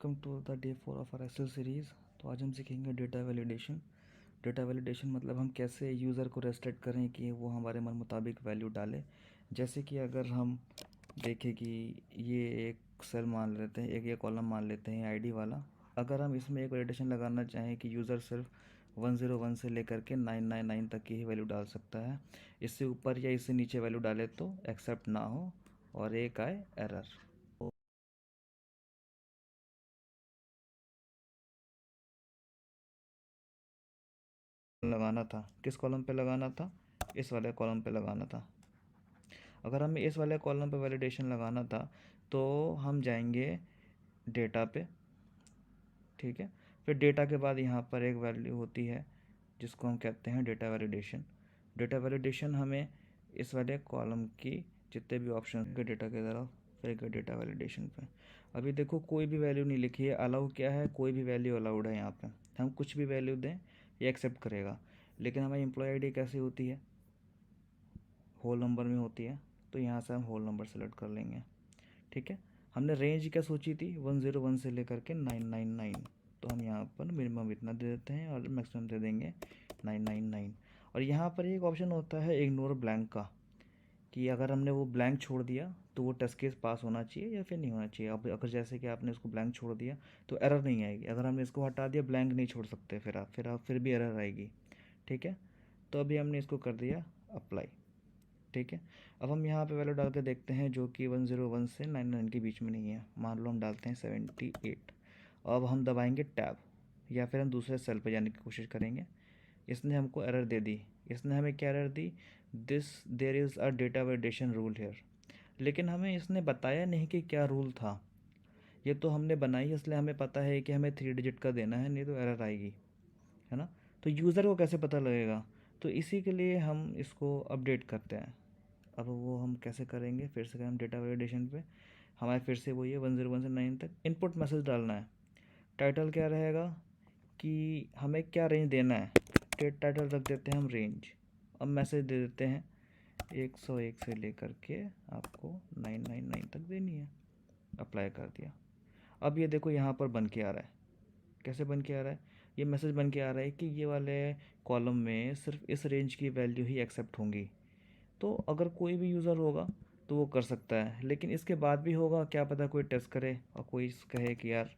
Welcome to the day 4 of R Excel series. तो आज हम सीखेंगे डेटा वैलिडेशन। डेटा वैलिडेशन मतलब हम कैसे यूज़र को रेस्ट्रिक्ट करें कि वो हमारे मन मुताबिक वैल्यू डाले। जैसे कि अगर हम देखें कि ये एक सेल मान लेते हैं, एक ये कॉलम मान लेते हैं आईडी वाला। अगर हम इसमें एक वैलिडेशन लगाना चाहें कि यूज़र सिर्फ 101 से लेकर के 999 तक की ही वैल्यू डाल सकता है, इससे ऊपर या इससे नीचे वैल्यू डाले तो एक्सेप्ट ना हो और एक आए एरर। लगाना था, किस कॉलम पे लगाना था? इस वाले कॉलम पे लगाना था। अगर हमें इस वाले कॉलम पे वैलिडेशन लगाना था तो हम जाएंगे डेटा पे, ठीक है। फिर डेटा के बाद यहाँ पर एक वैल्यू होती है जिसको हम कहते हैं डेटा वैलिडेशन। डेटा वैलिडेशन हमें इस वाले कॉलम की जितने भी ऑप्शन के डेटा की तरफ, फिर डेटा वैलिडेशन पे। अभी देखो कोई भी वैल्यू नहीं लिखी है, अलाउ क्या है, कोई भी वैल्यू अलाउड है। यहाँ पे हम कुछ भी वैल्यू दें ये एक्सेप्ट करेगा। लेकिन हमारी एम्प्लॉय आईडी कैसी होती है, होल नंबर में होती है, तो यहाँ से हम होल नंबर सेलेक्ट कर लेंगे, ठीक है। हमने रेंज क्या सोची थी, 101 से लेकर के 999, तो हम यहाँ पर मिनिमम इतना दे देते हैं और मैक्सिमम दे देंगे 999। और यहाँ पर एक ऑप्शन होता है इग्नोर ब्लैंक का, कि अगर हमने वो ब्लैंक छोड़ दिया तो वो टेस्ट केस पास होना चाहिए या फिर नहीं होना चाहिए। अब अगर जैसे कि आपने इसको ब्लैंक छोड़ दिया तो एरर नहीं आएगी। अगर हमने इसको हटा दिया, ब्लैंक नहीं छोड़ सकते, फिर आप फिर भी एरर आएगी, ठीक है। तो अभी हमने इसको कर दिया अप्लाई, ठीक है। अब हम यहाँ पे वैल्यू डाल के देखते हैं जो कि 101 से 99 के बीच में नहीं है। मान लो हम डालते हैं 78। अब हम दबाएंगे टैब या फिर हम दूसरे सेल पे जाने की कोशिश करेंगे। इसने हमको एरर दे दी। इसने हमें क्या एरर दी, this there is a data validation rule here. लेकिन हमें इसने बताया नहीं कि क्या रूल था। ये तो हमने बनाई इसलिए हमें पता है कि हमें 3 डिजिट का देना है, नहीं तो एरर आएगी, है ना। तो यूज़र को कैसे पता लगेगा? तो इसी के लिए हम इसको अपडेट करते हैं। अब वो हम कैसे करेंगे, फिर से हम डेटा वैलिडेशन पे, हमारे फिर से वही है 101 से 9 तक इनपुट मैसेज डालना है। टाइटल क्या रहेगा कि हमें क्या रेंज देना है, टाइटल रख देते हैं हम रेंज। अब मैसेज दे देते हैं 101 से लेकर के आपको 999 तक देनी है। अप्लाई कर दिया। अब ये देखो यहाँ पर बन के आ रहा है। कैसे बन के आ रहा है, ये मैसेज बन के आ रहा है कि ये वाले कॉलम में सिर्फ इस रेंज की वैल्यू ही एक्सेप्ट होंगी। तो अगर कोई भी यूज़र होगा तो वो कर सकता है, लेकिन इसके बाद भी होगा, क्या पता कोई टेस्ट करे और कोई कहे कि यार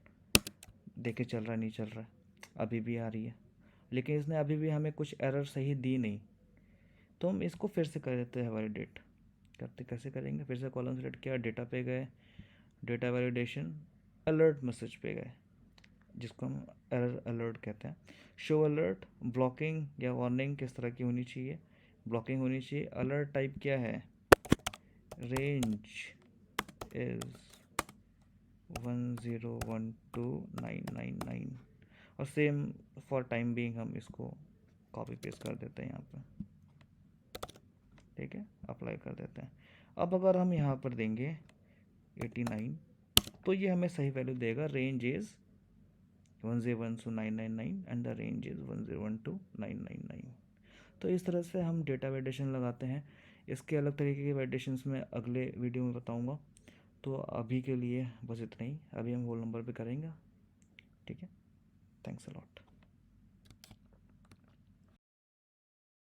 देखे चल रहा है, नहीं चल रहा है, अभी भी आ रही है। लेकिन इसने अभी भी हमें कुछ एरर सही दी नहीं, तो हम इसको फिर से कर देते हैं वैलिडेट। करते कैसे करेंगे, फिर से कॉलम सेलेक्ट किया, डेटा पे गए, डेटा वैलिडेशन, अलर्ट मैसेज पे गए जिसको हम एरर अलर्ट कहते हैं। शो अलर्ट, ब्लॉकिंग या वार्निंग किस तरह की होनी चाहिए, ब्लॉकिंग होनी चाहिए। अलर्ट टाइप क्या है, range is 1012 999। और सेम फॉर टाइम बीइंग हम इसको कॉपी पेस्ट कर देते हैं यहाँ पे, ठीक है, अप्लाई कर देते हैं। अब अगर हम यहाँ पर देंगे 89 तो ये हमें सही वैल्यू देगा, range is 101 to 999 and the range is 101 to 999। तो इस तरह से हम डेटा वैलिडेशन लगाते हैं। इसके अलग तरीके के वैलिडेशंस में अगले वीडियो में बताऊंगा। तो अभी के लिए बस इतना ही, अभी हम होल नंबर पे करेंगे, ठीक है। Thanks a lot.